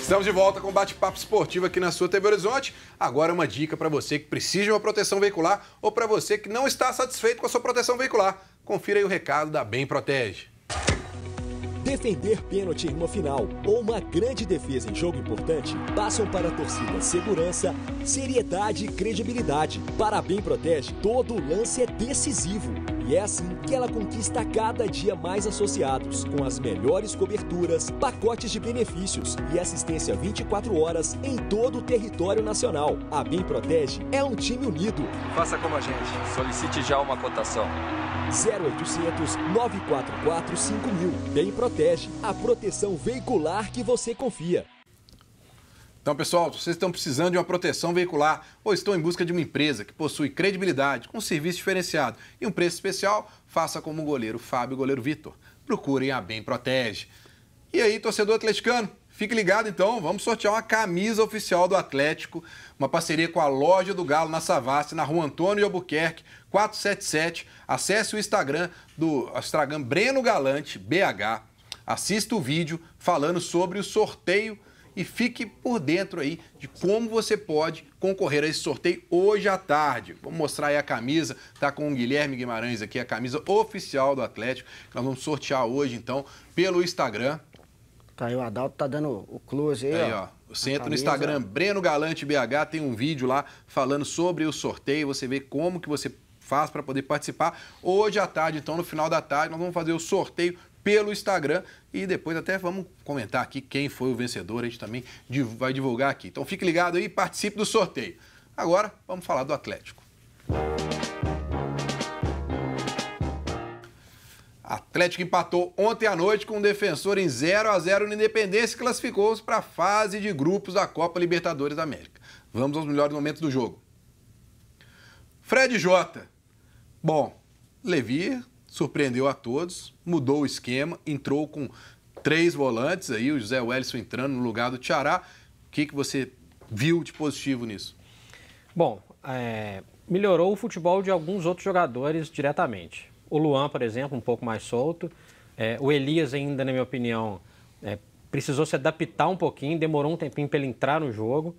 Estamos de volta com o Bate-Papo Esportivo aqui na sua TV Horizonte. Agora uma dica para você que precisa de uma proteção veicular ou para você que não está satisfeito com a sua proteção veicular. Confira aí o recado da Bem Protege. Defender pênalti em uma final ou uma grande defesa em jogo importante passam para a torcida segurança, seriedade e credibilidade. Para a Bem Protege, todo lance é decisivo. E é assim que ela conquista cada dia mais associados, com as melhores coberturas, pacotes de benefícios e assistência 24 horas em todo o território nacional. A Bem Protege é um time unido. Faça como a gente, solicite já uma cotação. 0800 944 5000. Bem Protege, a proteção veicular que você confia. Então, pessoal, se vocês estão precisando de uma proteção veicular ou estão em busca de uma empresa que possui credibilidade, com serviço diferenciado e um preço especial, faça como o goleiro Fábio e o goleiro Vitor. Procurem a Bem Protege. E aí, torcedor atleticano? Fique ligado, então, vamos sortear uma camisa oficial do Atlético, uma parceria com a Loja do Galo na Savassi, na rua Antônio de Albuquerque, 477. Acesse o Instagram Breno Galante, BH. Assista o vídeo falando sobre o sorteio e fique por dentro aí de como você pode concorrer a esse sorteio hoje à tarde. Vamos mostrar aí a camisa, tá com o Guilherme Guimarães aqui, a camisa oficial do Atlético, que nós vamos sortear hoje, então, pelo Instagram. Tá aí, o Adalto tá dando o close aí, ó. Você entra no Instagram Breno Galante BH, tem um vídeo lá falando sobre o sorteio, você vê como que você faz para poder participar. Hoje à tarde, então, no final da tarde, nós vamos fazer o sorteio pelo Instagram e depois até vamos comentar aqui quem foi o vencedor, a gente também vai divulgar aqui. Então fique ligado aí e participe do sorteio. Agora, vamos falar do Atlético. Atlético empatou ontem à noite com o Defensor em 0-0 no Independência e classificou-se para a fase de grupos da Copa Libertadores da América. Vamos aos melhores momentos do jogo. Fred Jota. Bom, Levi surpreendeu a todos, mudou o esquema, entrou com 3 volantes aí, o José Wellison entrando no lugar do Tiará. O que você viu de positivo nisso? Bom, melhorou o futebol de alguns outros jogadores diretamente. O Luan, por exemplo, um pouco mais solto. O Elias ainda, na minha opinião, precisou se adaptar um pouquinho, demorou um tempinho para ele entrar no jogo.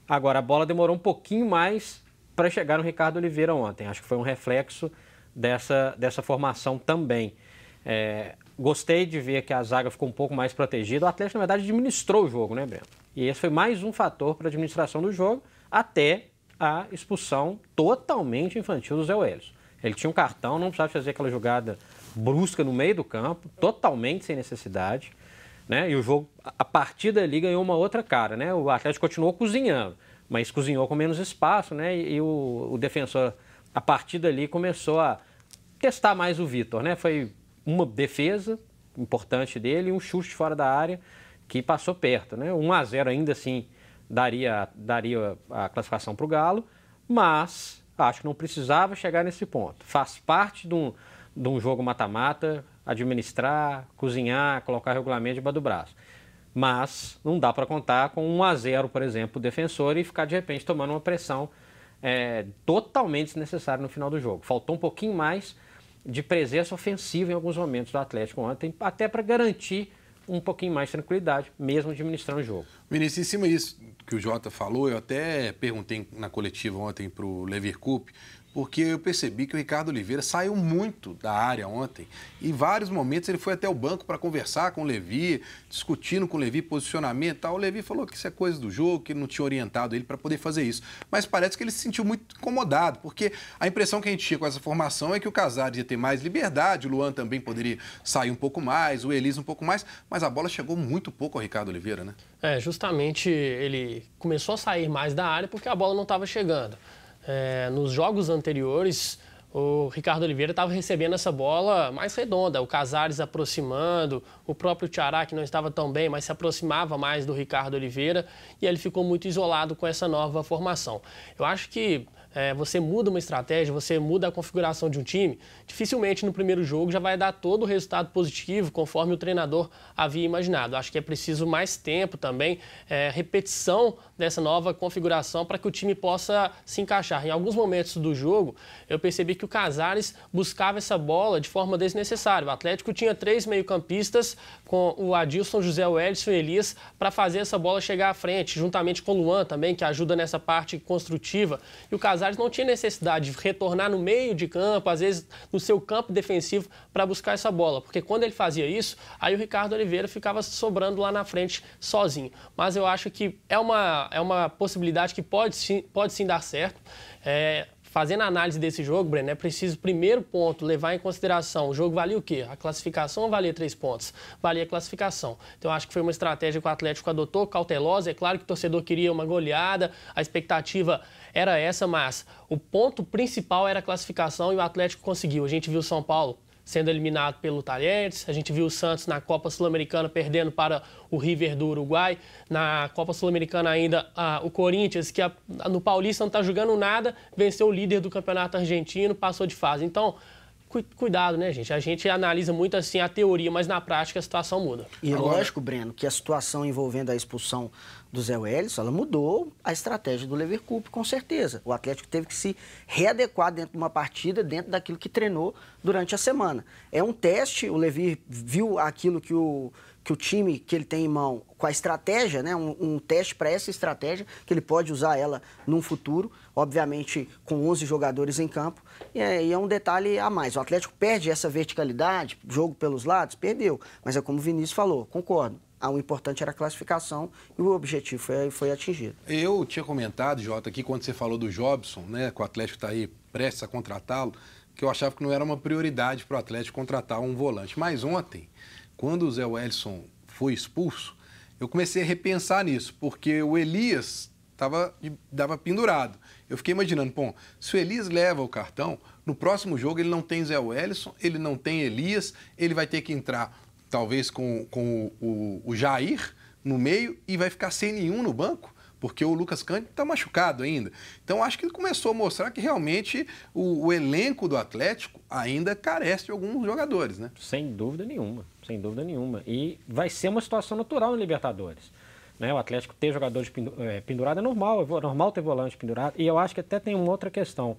Agora, a bola demorou um pouquinho mais para chegar no Ricardo Oliveira ontem. Acho que foi um reflexo dessa formação também. Gostei de ver que a zaga ficou um pouco mais protegida. O Atlético, na verdade, administrou o jogo, né, Breno? E esse foi mais um fator para a administração do jogo, até a expulsão totalmente infantil do Zé Wellison. Ele tinha um cartão, não precisava fazer aquela jogada brusca no meio do campo, totalmente sem necessidade, né? E o jogo, a partir dali, ganhou uma outra cara, né? O Atlético continuou cozinhando, mas cozinhou com menos espaço, né? E o Defensor, a partir dali, começou a testar mais o Vitor, né? Foi uma defesa importante dele e um chute fora da área que passou perto, né? 1-0 ainda assim daria a classificação para o Galo, mas acho que não precisava chegar nesse ponto. Faz parte de um jogo mata-mata, administrar, cozinhar, colocar regulamento debaixo do braço. Mas não dá para contar com 1-0, por exemplo, o Defensor e ficar de repente tomando uma pressão totalmente desnecessária no final do jogo. Faltou um pouquinho mais de presença ofensiva em alguns momentos do Atlético ontem, até para garantir um pouquinho mais de tranquilidade, mesmo administrando o jogo. Vinícius, em cima disso que o Jota falou, eu até perguntei na coletiva ontem para o Lever Cup, porque eu percebi que o Ricardo Oliveira saiu muito da área ontem. E em vários momentos ele foi até o banco para conversar com o Levi, discutindo com o Levi posicionamento e tal. O Levi falou que isso é coisa do jogo, que ele não tinha orientado ele para poder fazer isso. Mas parece que ele se sentiu muito incomodado, porque a impressão que a gente tinha com essa formação é que o Casares ia ter mais liberdade, o Luan também poderia sair um pouco mais, o Elis um pouco mais, mas a bola chegou muito pouco ao Ricardo Oliveira, né? Justamente ele começou a sair mais da área porque a bola não estava chegando. Nos jogos anteriores, o Ricardo Oliveira estava recebendo essa bola mais redonda, o Casares aproximando, o próprio Tiará, que não estava tão bem, mas se aproximava mais do Ricardo Oliveira, e ele ficou muito isolado com essa nova formação. Eu acho que você muda uma estratégia, você muda a configuração de um time, dificilmente no primeiro jogo já vai dar todo o resultado positivo, conforme o treinador havia imaginado. Acho que é preciso mais tempo também, repetição dessa nova configuração para que o time possa se encaixar. Em alguns momentos do jogo, eu percebi que que o Casares buscava essa bola de forma desnecessária. O Atlético tinha 3 meio-campistas, com o Adilson, José Wellison e Elias, para fazer essa bola chegar à frente, juntamente com o Luan também, que ajuda nessa parte construtiva. E o Casares não tinha necessidade de retornar no meio de campo, às vezes no seu campo defensivo, para buscar essa bola. Porque quando ele fazia isso, aí o Ricardo Oliveira ficava sobrando lá na frente sozinho. Mas eu acho que é uma possibilidade que pode sim dar certo. Fazendo a análise desse jogo, Breno, é preciso, primeiro ponto, levar em consideração, o jogo valia o quê? A classificação ou valia 3 pontos? Valia a classificação. Então, acho que foi uma estratégia que o Atlético adotou, cautelosa. É claro que o torcedor queria uma goleada, a expectativa era essa, mas o ponto principal era a classificação e o Atlético conseguiu. A gente viu o São Paulo sendo eliminado pelo Talheres, a gente viu o Santos na Copa Sul-Americana perdendo para o River do Uruguai, na Copa Sul-Americana ainda o Corinthians, que no Paulista não está jogando nada, venceu o líder do campeonato argentino, passou de fase. Então, cuidado, né, gente? A gente analisa muito assim a teoria, mas na prática a situação muda. E lógico, Breno, que a situação envolvendo a expulsão do Zé Wellison, ela mudou a estratégia do Leverkusen, com certeza. O Atlético teve que se readequar dentro de uma partida, dentro daquilo que treinou durante a semana. É um teste, o Levi viu aquilo que o time que ele tem em mão, com a estratégia, né, um teste para essa estratégia, que ele pode usar ela num futuro, obviamente com 11 jogadores em campo, e é um detalhe a mais. O Atlético perde essa verticalidade, jogo pelos lados, perdeu, mas é como o Vinícius falou, concordo. O importante era a classificação e o objetivo foi atingido. Eu tinha comentado, Jota, aqui quando você falou do Jobson, né, que o Atlético está aí prestes a contratá-lo, que eu achava que não era uma prioridade para o Atlético contratar um volante. Mas ontem, quando o Zé Wellison foi expulso, eu comecei a repensar nisso, porque o Elias dava pendurado. Eu fiquei imaginando, bom, se o Elias leva o cartão, no próximo jogo ele não tem Zé Wellison, ele não tem Elias, ele vai ter que entrar talvez com o Jair no meio e vai ficar sem nenhum no banco, porque o Lucas Cândido está machucado ainda. Então, acho que ele começou a mostrar que realmente o elenco do Atlético ainda carece de alguns jogadores, né? Sem dúvida nenhuma, sem dúvida nenhuma. E vai ser uma situação natural no Libertadores. Né? O Atlético ter jogadores pendurados é normal ter volante pendurado. E eu acho que até tem uma outra questão.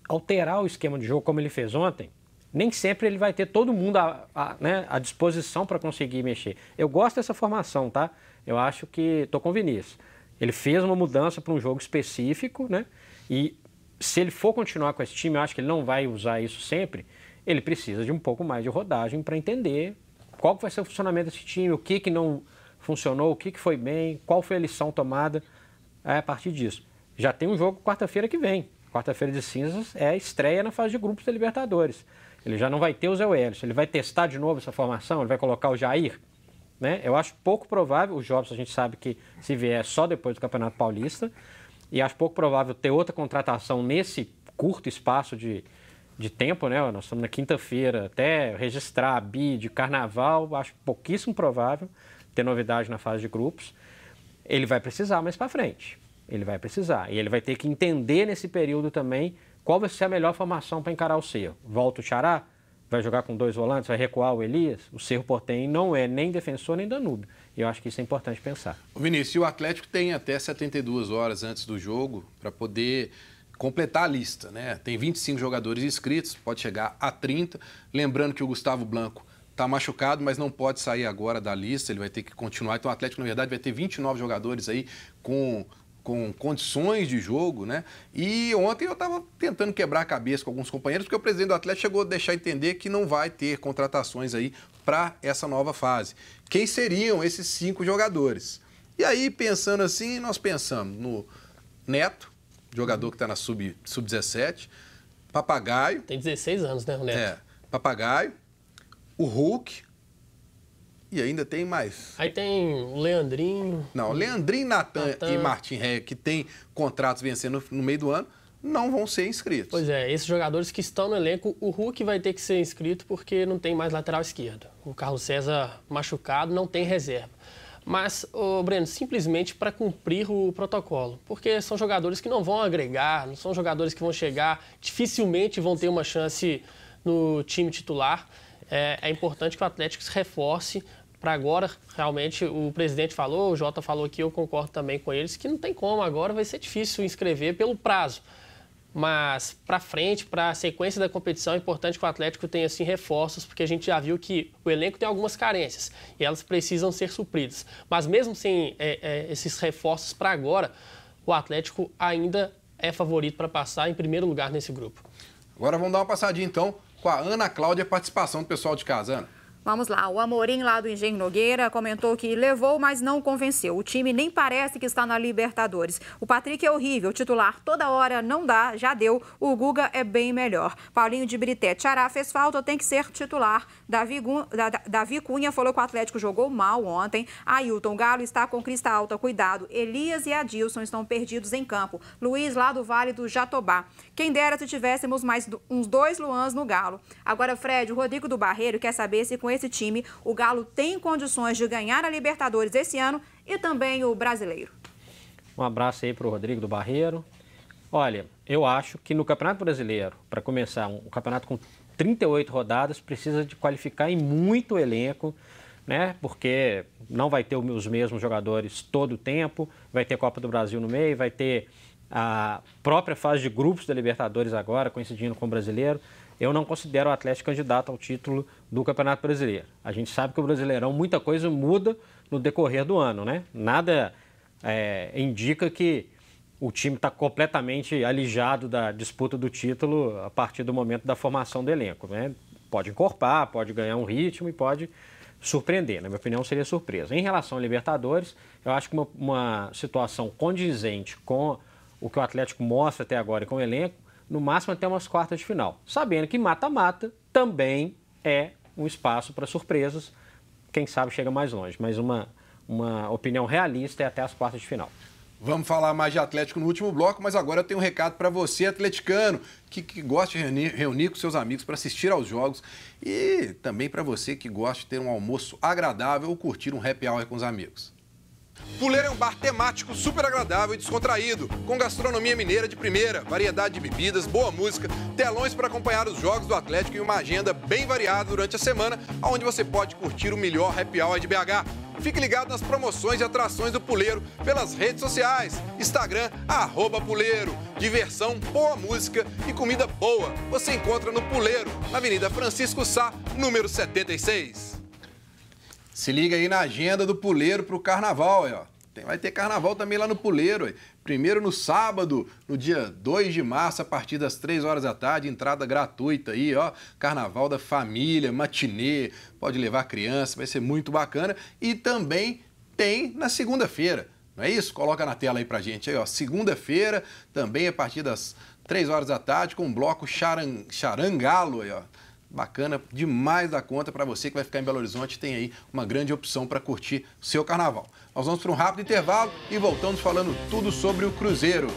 Alterar o esquema de jogo como ele fez ontem, nem sempre ele vai ter todo mundo à disposição para conseguir mexer. Eu gosto dessa formação, tá? Eu acho que estou com o Vinícius. Ele fez uma mudança para um jogo específico, né? E se ele for continuar com esse time, eu acho que ele não vai usar isso sempre. Ele precisa de um pouco mais de rodagem para entender qual vai ser o funcionamento desse time, o que não funcionou, o que foi bem, qual foi a lição tomada a partir disso. Já tem um jogo quarta-feira que vem. Quarta-feira de cinzas é a estreia na fase de grupos da Libertadores. Ele já não vai ter o Zé Wellison, ele vai testar de novo essa formação, ele vai colocar o Jair, né? Eu acho pouco provável, o Jobson a gente sabe que se vier só depois do Campeonato Paulista, e acho pouco provável ter outra contratação nesse curto espaço de tempo, né? Nós estamos na quinta-feira, até registrar a BID, Carnaval, acho pouquíssimo provável ter novidade na fase de grupos. Ele vai precisar mais para frente, ele vai precisar, e ele vai ter que entender nesse período também qual vai ser a melhor formação para encarar o Cerro. Volta o Xará, vai jogar com 2 volantes, vai recuar o Elias. O Cerro Porteño não é nem defensor nem Danúbio. E eu acho que isso é importante pensar. Vinícius, o Atlético tem até 72 horas antes do jogo para poder completar a lista, né? Tem 25 jogadores inscritos, pode chegar a 30. Lembrando que o Gustavo Blanco está machucado, mas não pode sair agora da lista, ele vai ter que continuar. Então o Atlético, na verdade, vai ter 29 jogadores aí com condições de jogo, né? E ontem eu estava tentando quebrar a cabeça com alguns companheiros, porque o presidente do Atlético chegou a deixar entender que não vai ter contratações aí para essa nova fase. Quem seriam esses 5 jogadores? E aí, pensando assim, nós pensamos no Neto, jogador que está na sub-17, Papagaio. Tem 16 anos, né, o Neto? Papagaio, o Hulk. E ainda tem mais. Aí tem o Leandrinho. Não, Leandrinho, Natan e Martin Ré, que tem contratos vencendo no meio do ano, não vão ser inscritos. Pois é, esses jogadores que estão no elenco, o Hulk vai ter que ser inscrito porque não tem mais lateral esquerdo. O Carlos César machucado, não tem reserva. Mas, Breno, simplesmente para cumprir o protocolo. Porque são jogadores que não vão agregar, não são jogadores que vão chegar, dificilmente vão ter uma chance no time titular. É importante que o Atlético se reforce para agora. Realmente, o presidente falou, o Jota falou aqui, eu concordo também com eles, que não tem como agora, vai ser difícil inscrever pelo prazo. Mas para frente, para a sequência da competição, é importante que o Atlético tenha assim, reforços, porque a gente já viu que o elenco tem algumas carências e elas precisam ser supridas. Mas mesmo sem esses reforços para agora, o Atlético ainda é favorito para passar em primeiro lugar nesse grupo. Agora vamos dar uma passadinha então com a Ana Cláudia, participação do pessoal de casa. Ana. Vamos lá, o Amorim lá do Engenho Nogueira comentou que levou, mas não convenceu. O time nem parece que está na Libertadores. O Patrick é horrível, titular toda hora não dá, já deu. O Guga é bem melhor. Paulinho de Brité, Tchará fez falta, tem que ser titular. Davi Cunha falou que o Atlético jogou mal ontem. Ailton Galo está com crista alta, cuidado. Elias e Adilson estão perdidos em campo. Luiz lá do Vale do Jatobá. Quem dera se tivéssemos mais uns 2 Luans no Galo. Agora, Fred, o Rodrigo do Barreiro quer saber se com esse time o Galo tem condições de ganhar a Libertadores esse ano e também o Brasileiro. Um abraço aí para o Rodrigo do Barreiro. Olha, eu acho que no Campeonato Brasileiro, para começar, um campeonato com 38 rodadas, precisa de qualificar em muito elenco, né? Porque não vai ter os mesmos jogadores todo o tempo, vai ter Copa do Brasil no meio, vai ter a própria fase de grupos da Libertadores agora, coincidindo com o Brasileiro. Eu não considero o Atlético candidato ao título do Campeonato Brasileiro. A gente sabe que o Brasileirão, muita coisa muda no decorrer do ano, né? Nada indica que o time está completamente alijado da disputa do título a partir do momento da formação do elenco, né? Pode encorpar, pode ganhar um ritmo e pode surpreender. Na minha opinião, seria surpresa. Em relação ao Libertadores, eu acho que uma situação condizente com o que o Atlético mostra até agora e com o elenco, no máximo até umas quartas de final. Sabendo que mata-mata também é um espaço para surpresas, quem sabe chega mais longe, mas uma opinião realista é até as quartas de final. Vamos falar mais de Atlético no último bloco, mas agora eu tenho um recado para você, atleticano, que gosta de reunir com seus amigos para assistir aos jogos e também para você que gosta de ter um almoço agradável ou curtir um happy hour com os amigos. Puleiro é um bar temático super agradável e descontraído, com gastronomia mineira de primeira, variedade de bebidas, boa música, telões para acompanhar os jogos do Atlético e uma agenda bem variada durante a semana, onde você pode curtir o melhor happy hour de BH. Fique ligado nas promoções e atrações do Puleiro pelas redes sociais, Instagram, @Puleiro. Diversão, boa música e comida boa você encontra no Puleiro, na Avenida Francisco Sá, número 76. Se liga aí na agenda do Puleiro para o Carnaval, ó. Vai ter Carnaval também lá no Puleiro. Ó. Primeiro no sábado, no dia 2 de março, a partir das 3 horas da tarde, entrada gratuita aí, ó. Carnaval da família, matinê, pode levar criança, vai ser muito bacana. E também tem na segunda-feira, não é isso? Coloca na tela aí pra gente aí, ó. Segunda-feira, também a partir das 3 horas da tarde, com um bloco charangalo aí, ó. Bacana demais da conta para você que vai ficar em Belo Horizonte, tem aí uma grande opção para curtir o seu carnaval. Nós vamos para um rápido intervalo e voltamos falando tudo sobre o Cruzeiro.